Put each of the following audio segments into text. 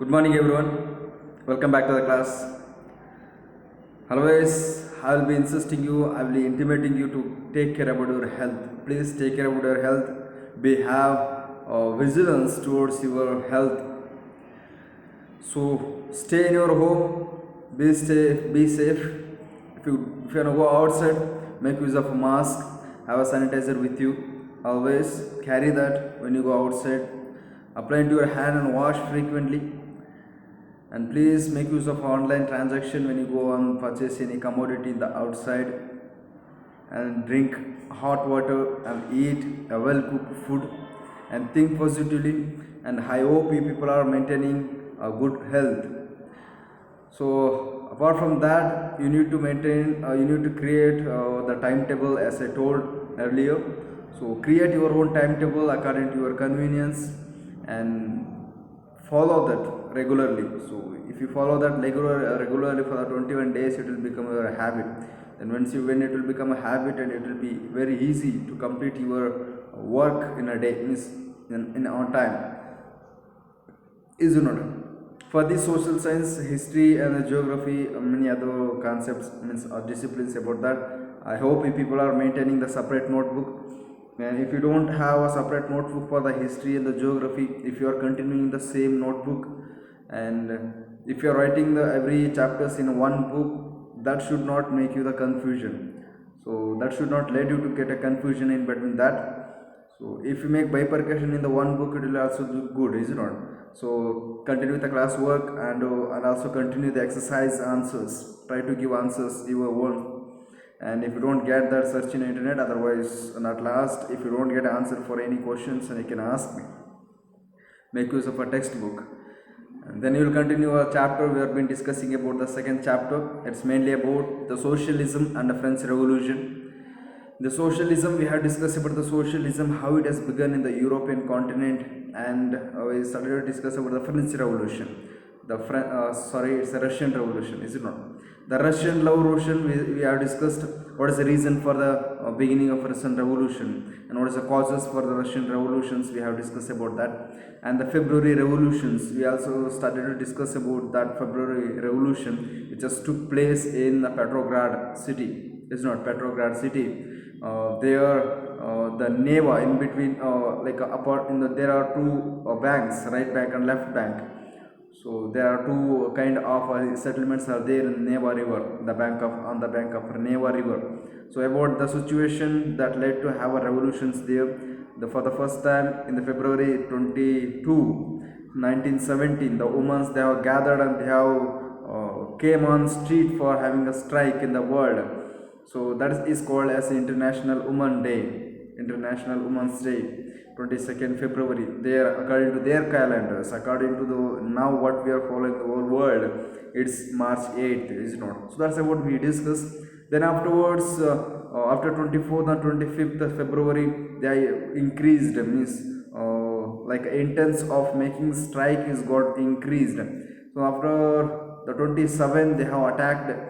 Good morning, everyone. Welcome back to the class. Always, I will be insisting you, I will be intimating you to take care about your health. Please take care about your health. Be have vigilance towards your health. So stay in your home. Be safe. Be safe. If you wanna go outside, make use of a mask. Have a sanitizer with you. Always carry that when you go outside. Apply into your hand and wash frequently. And please make use of online transaction when you go on purchase any commodity in the outside, and drink hot water and eat a well cooked food and think positively. And I hope you people are maintaining a good health. So apart from that, you need to maintain, you need to create the timetable as I told earlier. So create your own timetable according to your convenience and follow that regularly. So if you follow that regularly for the 21 days, it will become your habit. And when it will become a habit, and it will be very easy to complete your work in a day, means in on time, is it not? For this social science, history and geography, many other concepts means disciplines about that. I hope you people are maintaining the separate notebook. And if you don't have a separate notebook for the history and the geography, if you are continuing the same notebook, and if you are writing the every chapters in one book, that should not make you the confusion. So that should not lead you to get a confusion in between that. So if you make bifurcation in the one book, it will also do good, is it not? So continue with the class work, and also continue the exercise answers. Try to give answers your own. And if you don't get that, search in the internet. Otherwise, and at last, if you don't get answer for any questions, and you can ask me. Make use of a textbook. And then you will continue a chapter we have been discussing about the second chapter. It's mainly about the socialism and the French Revolution. The socialism, we have discussed about the socialism, how it has begun in the European continent, and we started to discuss about the French Revolution. It's the Russian Revolution, is it not? The Russian Revolution, we have discussed what is the reason for the beginning of Russian Revolution, and what is the causes for the Russian revolutions. We have discussed about that. And the February revolutions, we also started to discuss about that February revolution, which just took place in the Petrograd city. It's not Petrograd city. The Neva in between, there are two banks, right bank and left bank. So there are two kind of settlements are there in Neva River, on the bank of Neva River. So about the situation that led to have a revolutions there. For the first time in the February 22, 1917, the women they have gathered, and they have came on street for having a strike in the world. So that is called as International Women's Day, International Women's Day. 22nd February, there according to their calendars, according to the now what we are following the whole world, it's March 8th, is not? So that's what we discussed. Then afterwards, after 24th and 25th of February, they increased, means like intense of making strike is got increased. So after the 27th, they have attacked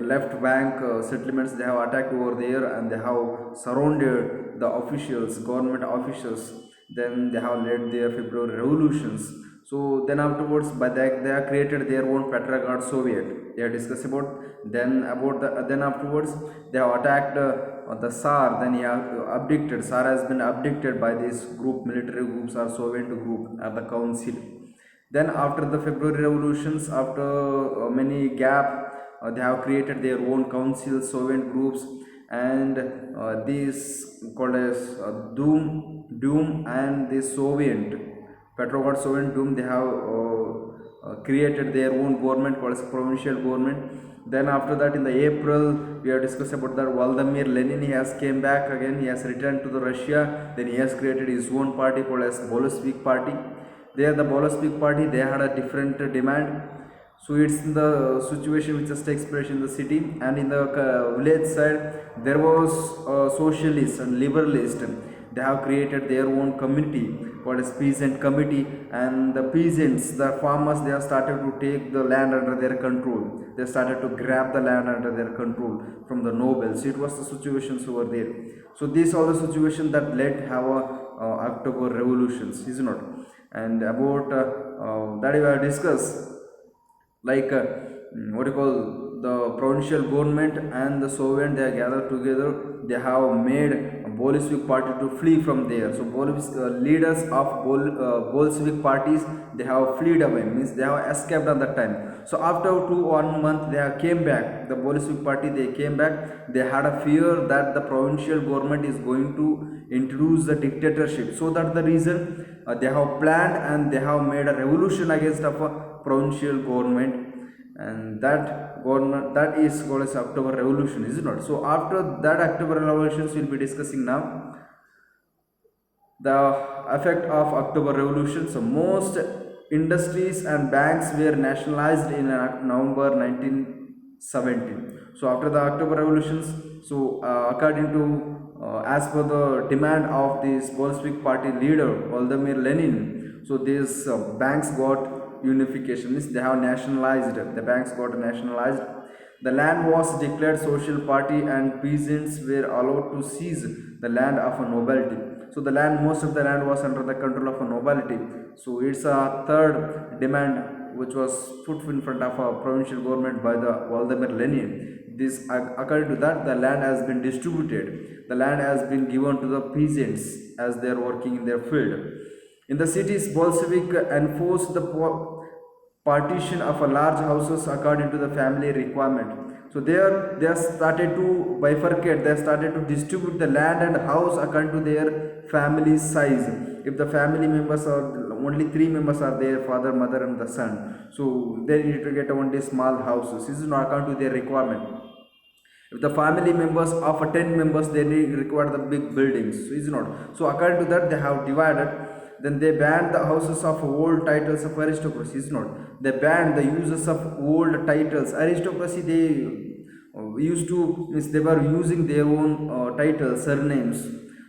left bank settlements. They have attacked over there, and they have surrounded the officials, government officials. Then they have led their February revolutions. So then afterwards, by that they have created their own Petrograd Soviet. They have discussed about. Then afterwards they have attacked the Tsar. Then he have abdicated. Tsar has been abdicated by this group, military groups or Soviet group at the council. Then after the February revolutions, after many gap, they have created their own council, Soviet groups, and these called as Doom and the Soviet, Petrograd Soviet Doom. They have created their own government called as provincial government. Then after that, in the April, we have discussed about that Vladimir Lenin. He has came back again. He has returned to the Russia. Then he has created his own party called as Bolshevik Party. There, the Bolshevik Party, they had a different demand. So it's in the situation which just takes place in the city, and in the village side there was socialist and liberalist. They have created their own community called as peasant committee, and the peasants, the farmers, they have started to take the land under their control. They started to grab the land under their control from the nobles. It was the situations over there. So these are the situations that led have a October revolutions, is not? And about that we have discussed, like what you call, the provincial government and the Soviet, they are gathered together. They have made a Bolshevik party to flee from there. So leaders of Bolshevik parties, they have fled away, means they have escaped on that time. So after 1 month they have came back, the Bolshevik party, they came back. They had a fear that the provincial government is going to introduce the dictatorship. So that the reason they have planned and they have made a revolution against of a provincial government. And that government, that is called as October revolution, is it not? So after that October revolutions, we'll be discussing now the effect of October revolution. So most industries and banks were nationalized in November 1917. So after the October revolutions, so according to as per the demand of this Bolshevik party leader Vladimir Lenin, so these banks got unification, means they have nationalized, the banks got nationalized. The land was declared social party and peasants were allowed to seize the land of a nobility. So the land, most of the land was under the control of a nobility. So it's a third demand which was put in front of a provincial government by the Vladimir Lenin. This, according to that, the land has been distributed. The land has been given to the peasants as they are working in their field. In the cities, Bolshevik enforced the partition of a large houses according to the family requirement. So there they started to bifurcate, they started to distribute the land and house according to their family size. If the family members are only 3 members are there, father, mother and the son, so they need to get only small houses. This is not according to their requirement. If the family members of 10 members, they require the big buildings, so is not. So according to that, they have divided. Then they banned the houses of old titles of aristocracy, is not. They banned the uses of old titles. Aristocracy, they used to, means they were using their own titles, surnames.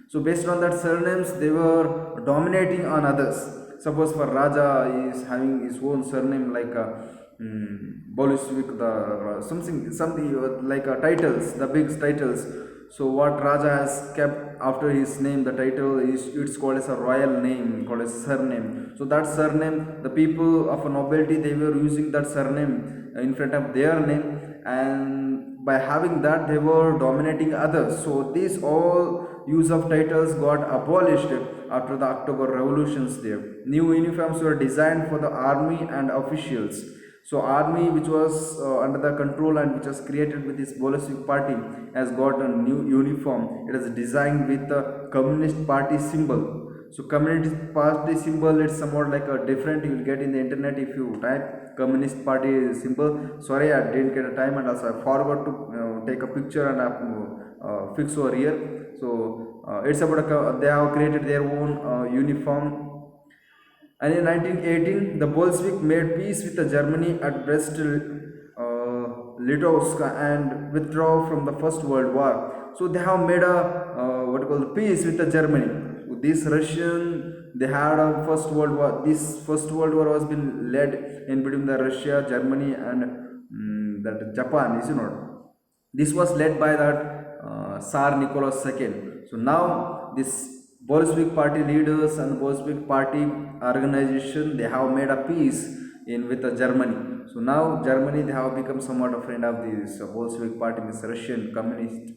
So based on that surnames, they were dominating on others. Suppose for Raja is having his own surname like Bolshevik, the something like titles, the big titles. So what Raja has kept after his name, the title is, it's called as a royal name, called as surname. So that surname, the people of a nobility, they were using that surname in front of their name, and by having that, they were dominating others. So these all use of titles got abolished after the October revolutions there. New uniforms were designed for the army and officials. So army, which was under the control and which was created with this Bolshevik party, has got a new uniform. It is designed with the Communist Party symbol. So Communist Party symbol, it's somewhat like a different, you will get in the internet if you type Communist Party symbol. Sorry, I didn't get a time, and also I forgot to take a picture and fix over here. So it's about they have created their own uniform. And in 1918, the Bolshevik made peace with Germany at Brest-Litovsk and withdraw from the First World War. So they have made a what you call peace with Germany. This Russian, they had a First World War. This First World War was been led in between the Russia, Germany, and that Japan. Is it not? This was led by that Tsar Nicholas II. So now this Bolshevik party leaders and Bolshevik party organization, they have made a peace in with Germany. So now Germany, they have become somewhat a friend of this Bolshevik party, this Russian Communist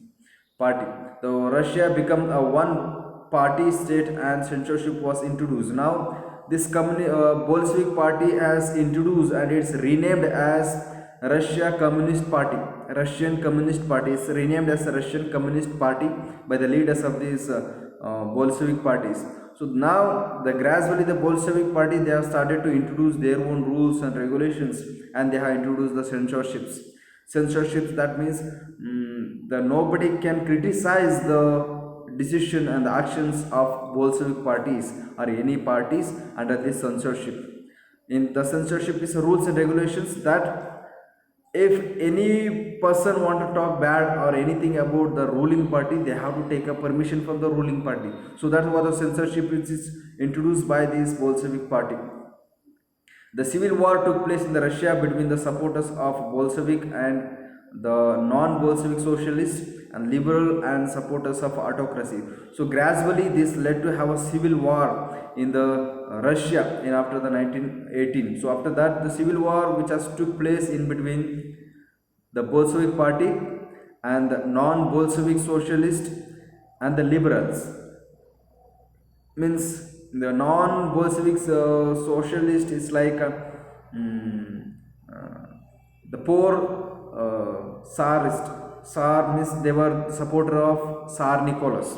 party. So Russia become a one party state and censorship was introduced. Now this Bolshevik party has introduced and it's renamed as Russia Communist Party. Russian Communist Party is renamed as Russian Communist Party by the leaders of these Bolshevik parties. So now gradually the Bolshevik party, they have started to introduce their own rules and regulations, and they have introduced the censorships. Censorships, that means the nobody can criticize the decision and the actions of Bolshevik parties or any parties under this censorship. In the censorship is rules and regulations that if any person want to talk bad or anything about the ruling party, they have to take a permission from the ruling party. So that's what the censorship is introduced by this Bolshevik party. The civil war took place in the Russia between the supporters of Bolshevik and the non-Bolshevik socialists, and liberal and supporters of autocracy. So gradually this led to have a civil war in the Russia in after the 1918. So after that the civil war which has took place in between the Bolshevik party and the non-Bolshevik socialist and the liberals. Means the non-Bolshevik socialist is like uh, the poor Tsarist. Tsar means they were supporter of Tsar Nicholas.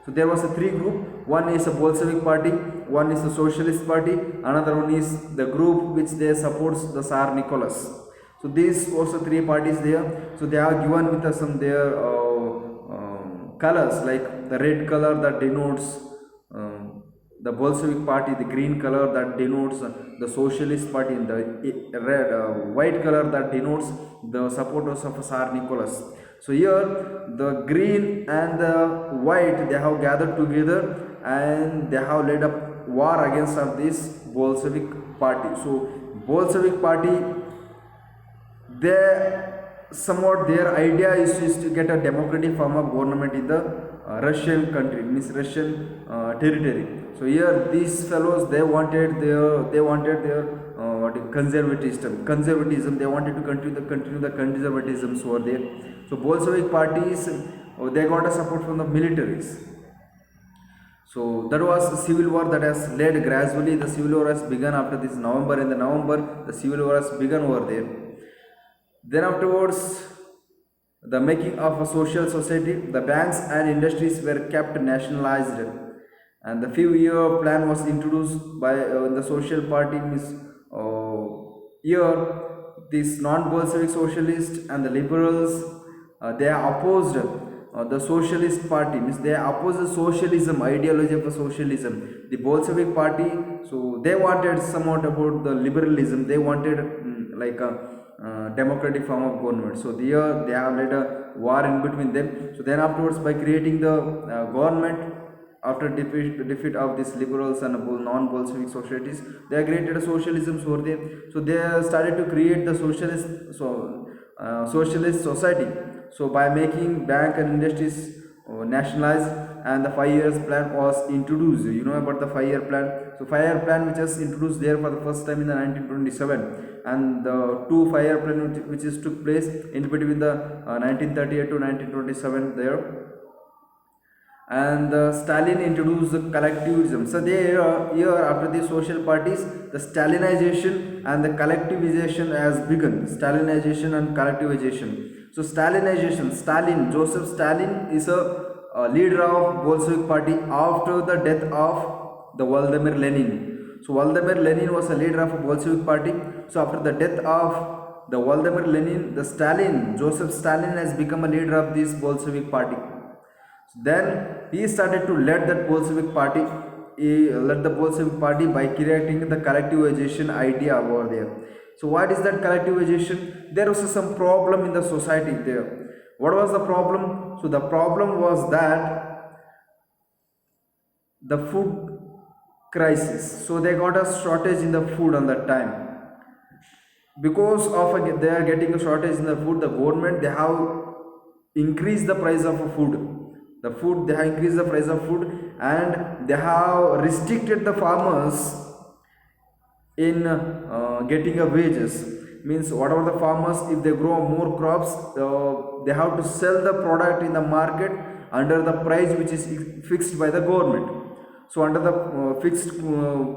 So there was a three group. One is a Bolshevik party, one is a socialist party, another one is the group which they supports the Tsar Nicholas. So these was the three parties there. So they are given with some their colors, like the red color that denotes the Bolshevik party, the green color that denotes the socialist party, and the white color that denotes the supporters of Tsar Nicholas. So here the green and the white, they have gathered together and they have led up war against of this Bolshevik party. So Bolshevik party, they somewhat their idea is to get a democratic form of government in the Russian country, means Russian territory. So here these fellows, they wanted their conservatism. They wanted to continue the conservatisms over there. So Bolshevik parties, they got a support from the militaries. So that was the civil war that has led gradually. The civil war has begun after this November. In the November, the civil war has begun over there. Then afterwards, the making of a social society, the banks and industries were kept nationalized, and the few-year plan was introduced by the social party. Means here this non-Bolshevik socialists and the liberals, they are opposed the socialist party, means they oppose the socialism, ideology of the socialism. The Bolshevik party, so they wanted somewhat about the liberalism. They wanted like a democratic form of government. So here they have led a war in between them. So then afterwards, by creating the government after defeat of these liberals and non-Bolshevik societies, they have created a socialism over there. So they started to create the socialist society. So by making bank and industries nationalized, and the 5 years plan was introduced. You know about the 5 year plan. So 5 year plan which was introduced there for the first time in the 1927, and the 2 5 year plan which is took place in between the 1938 to 1927 there. And Stalin introduced the collectivism. So here after the social parties, the Stalinization and the collectivization has begun. Stalinization and collectivization. So Stalinization, Joseph Stalin is a leader of Bolshevik party after the death of the Vladimir Lenin. So Vladimir Lenin was a leader of a Bolshevik party. So after the death of the Vladimir Lenin, the Joseph Stalin has become a leader of this Bolshevik party. Then he started to lead that Bolshevik party. He led the Bolshevik party by creating the collectivization idea over there. So what is that collectivization? There was some problem in the society there. What was the problem? So the problem was that the food crisis. So they got a shortage in the food on that time. Because of they are getting a shortage in the food, the government, they have increased the price of food. They have increased the price of food, and they have restricted the farmers in getting a wages. Means whatever the farmers, if they grow more crops, they have to sell the product in the market under the price which is fixed by the government. So under the fixed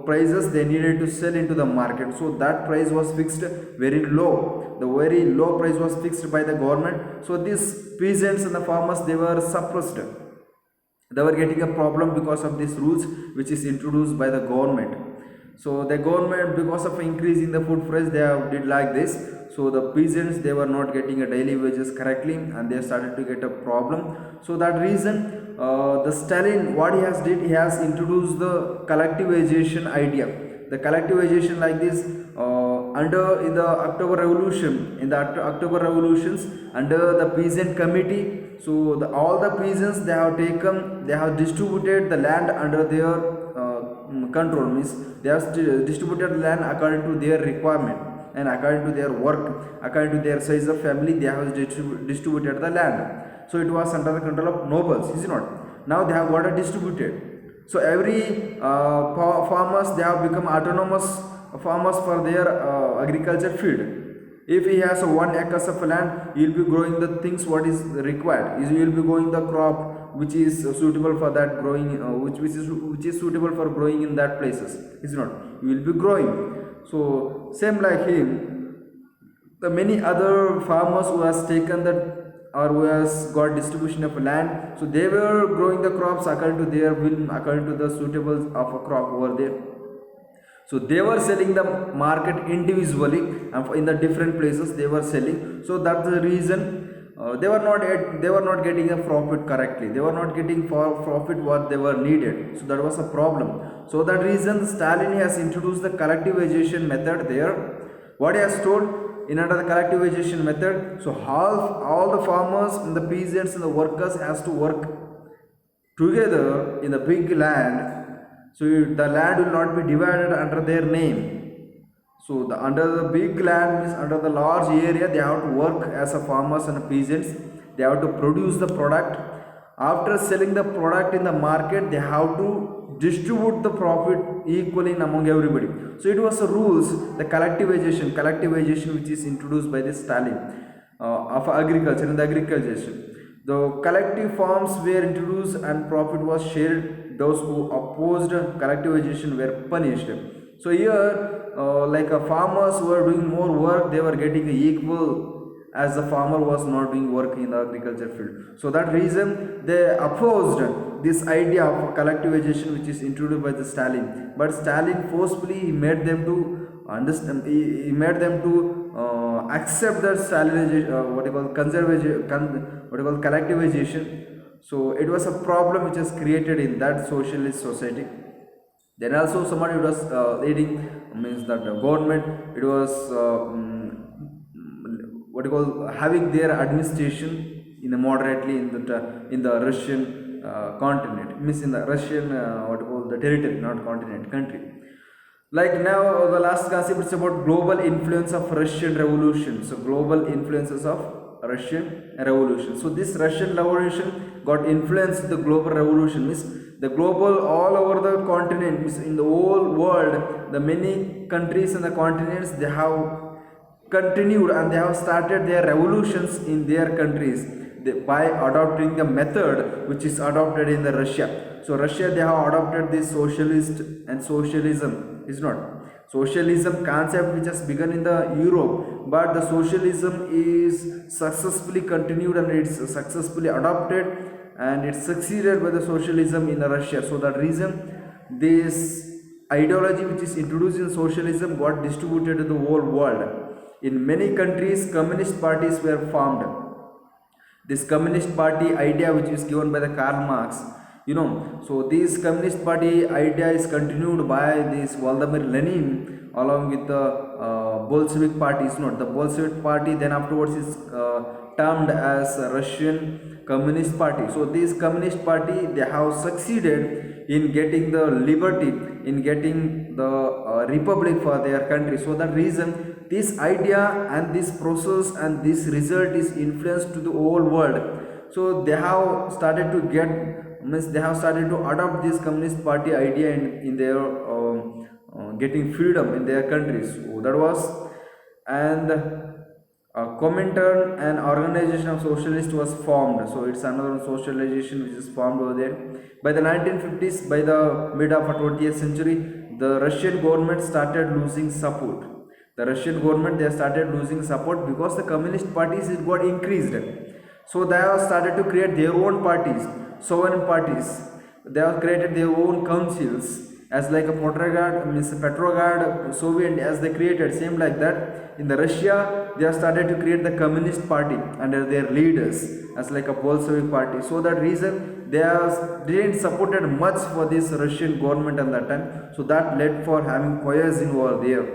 prices, they needed to sell into the market. So that price was fixed very low. The very low price was fixed by the government. So these peasants and the farmers, they were suppressed. They were getting a problem because of these rules which is introduced by the government. So the government, because of increasing the food price, they have did like this. So the peasants, they were not getting a daily wages correctly, and they started to get a problem. So that reason, the Stalin, what he has did, he has introduced the collectivization idea. The collectivization like this, in the October Revolution, October Revolutions, under the peasant committee. So all the peasants, they have distributed the land under their control. Means they have distributed land according to their requirement and according to their work, according to their size of family, they have distributed the land. So it was under the control of nobles, is it not? Now they have got it distributed. So every farmers, they have become autonomous farmers for their agriculture field. If he has 1 acre of land, he will be growing the things what is required. He will be growing the crop which is suitable for that growing, which is suitable for growing in that places. Is not? He will be growing. So same like him, the many other farmers who has taken that or who has got distribution of land, so they were growing the crops according to their will, according to the suitable of a crop over there. So they were selling the market individually and in the different places they were selling. So that's the reason they were not getting a profit correctly. They were not getting for profit what they were needed. So that was a problem. So that reason Stalin has introduced the collectivization method there. What he has told, in under the collectivization method, so all the farmers and the peasants and the workers has to work together in the big land. So the land will not be divided under their name. So the under the big land means under the large area, they have to work as a farmers and peasants. They have to produce the product. After selling the product in the market, they have to distribute the profit equally among everybody. So it was the rules, the collectivization which is introduced by the Stalin of agriculture and the agriculture. The collective farms were introduced and profit was shared. Those who opposed collectivization were punished. So here, like farmers were doing more work, they were getting equal as the farmer was not doing work in the agriculture field. So that reason they opposed this idea of collectivization which is introduced by the Stalin. But Stalin forcefully made them to understand. He made them to accept that Stalinization, collectivization. So it was a problem which was created in that socialist society. Then also somebody was leading, means that the government, it was having their administration in a moderately in the Russian continent, means in the Russian the territory, not continent, country. Like now the last concept is about global influence of Russian revolution. So global influences of Russian revolution. So this Russian revolution got influenced the global revolution, means the global all over the continent, means in the whole world, the many countries and the continents, they have continued and they have started their revolutions in their countries by adopting the method which is adopted in the Russia. So Russia, they have adopted this socialist and socialism, is not socialism concept which has begun in the Europe, but the socialism is successfully continued and it's successfully adopted and it succeeded by the socialism in the Russia. So that reason this ideology which is introduced in socialism got distributed to the whole world. In many countries, communist parties were formed. This communist party idea which is given by the Karl Marx, so this communist party idea is continued by this Vladimir Lenin along with the Bolshevik party. The Bolshevik party then afterwards is termed as Russian Communist Party. So this communist party, they have succeeded in getting the liberty, in getting the republic for their country. So that reason this idea and this process and this result is influenced to the whole world. So they have started to adopt this communist party idea in their getting freedom in their countries. So that was, and Comintern, an organization of socialists, was formed. So it's another socialization which is formed over there. By the 1950s, by the mid of 20th century, the Russian government started losing support. The Russian government, they started losing support because the communist parties, it got increased. So they have started to create their own parties, sovereign parties. They have created their own councils, as like a Petrograd, Soviet, as they created, same like that. In the Russia, they have started to create the communist party under their leaders, as like a Bolshevik party. So that reason they didn't supported much for this Russian government at that time. So that led for having coercion over there.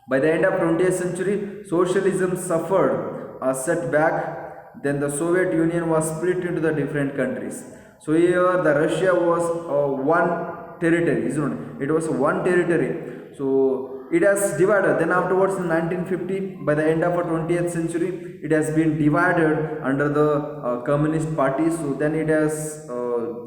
By the end of 20th century, socialism suffered a setback. Then the Soviet Union was split into the different countries. So here the Russia was one territory, isn't it? It was one territory. So it has divided. Then afterwards in 1950, by the end of the 20th century, it has been divided under the communist party. So then it has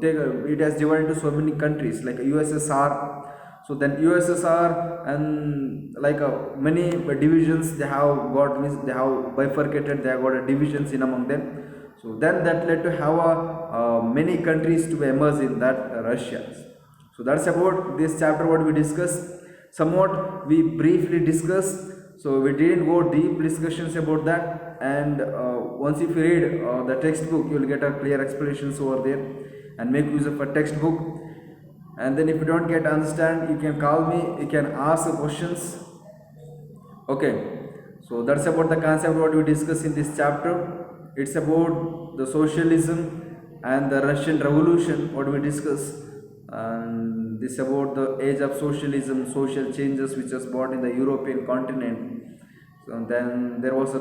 divided into so many countries like USSR. So then USSR and like many divisions they have got, means they have bifurcated, they have got divisions in among them. So then that led to have many countries to emerge in that Russia. So that's about this chapter what we discussed. Somewhat we briefly discussed, so we didn't go deep discussions about that. And once if you read the textbook, you will get a clear explanations over there, and make use of a textbook. And then if you don't get understand, you can call me, you can ask questions. Okay, so that's about the concept what we discuss in this chapter. It's about the socialism and the Russian Revolution what we discuss, and this about the age of socialism, social changes which was brought in the European continent. So then there was a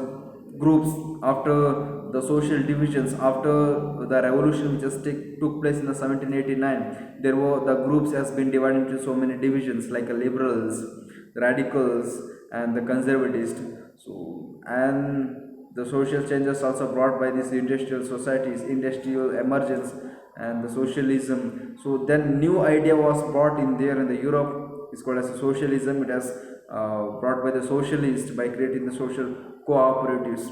groups after the social divisions after the revolution which took place in the 1789. There were the groups has been divided into so many divisions like liberals, radicals, and the conservatives. So and the social changes also brought by these industrial societies, industrial emergence, and the socialism. So then new idea was brought in there in the Europe. It's called as socialism. It has brought by the socialists by creating the social cooperatives.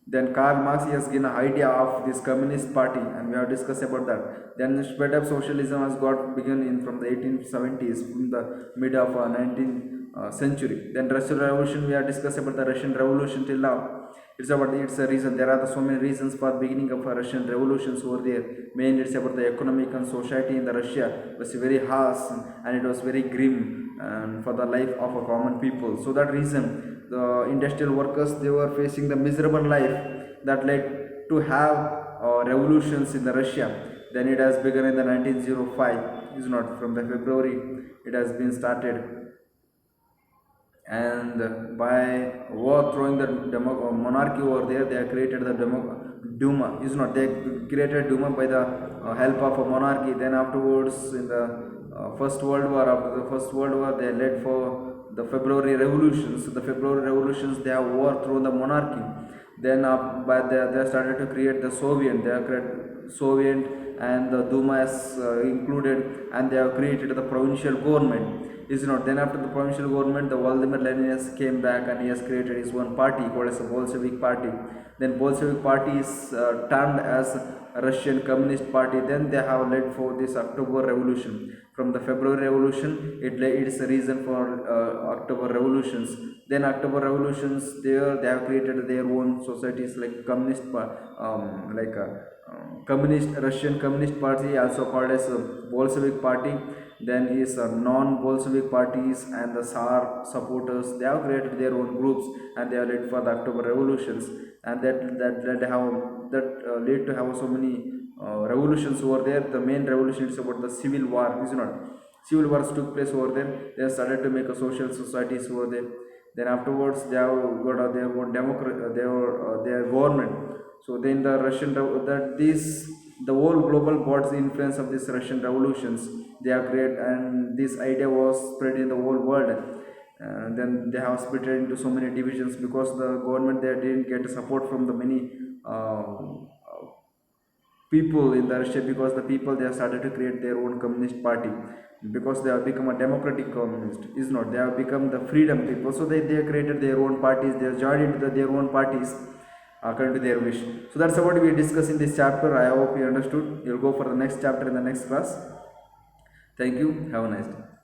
Then Karl Marx has given an idea of this communist party, and we have discussed about that. Then the spread of socialism has got begun in from the 1870s, from the mid of 19th century. Then Russian Revolution, we have discussed about the Russian Revolution till now. It's a reason. There are so many reasons for beginning of a Russian revolutions over there. Mainly it's about the economic and society in the Russia was very harsh, and it was very grim and for the life of a common people. So that reason the industrial workers they were facing the miserable life that led to have revolutions in the Russia. Then it has begun in the 1905. Is not from the February it has been started, and by overthrowing the monarchy over there, they have created the Duma. Is not they created Duma by the help of a monarchy. Then afterwards, in the First World War, after the First World War, they led for the February revolutions. The February revolutions they have overthrown the monarchy. Then they started to create the Soviet. They have created Soviet, and the Duma is included, and they have created the provincial government. Is not then after the provincial government, the Vladimir Lenin has came back, and he has created his own party called as the Bolshevik party. Then Bolshevik party is termed as Russian Communist Party. Then they have led for this October Revolution. From the February Revolution, it is a reason for October Revolutions. Then October Revolutions, there they have created their own societies like communist Russian Communist Party, also called as a Bolshevik Party. Then is non-Bolshevik parties and the Tsar supporters. They have created their own groups, and they are led for the October Revolutions, and that led to have so many revolutions over there. The main revolution is about the civil war. Is not civil wars took place over there. They started to make a social societies over there. Then afterwards, they have got their own their government. So then the Russian the whole global got the influence of these Russian revolutions. They have created, and this idea was spread in the whole world. Then they have split it into so many divisions because the government they didn't get support from the many people in the Russia, because the people they have started to create their own communist party, because they have become a democratic communist. Is not they have become the freedom people. So they created their own parties. They have joined into their own parties according to their wish. So that's what we discuss in this chapter. I hope you understood. You'll go for the next chapter in the next class. Thank you. Have a nice day.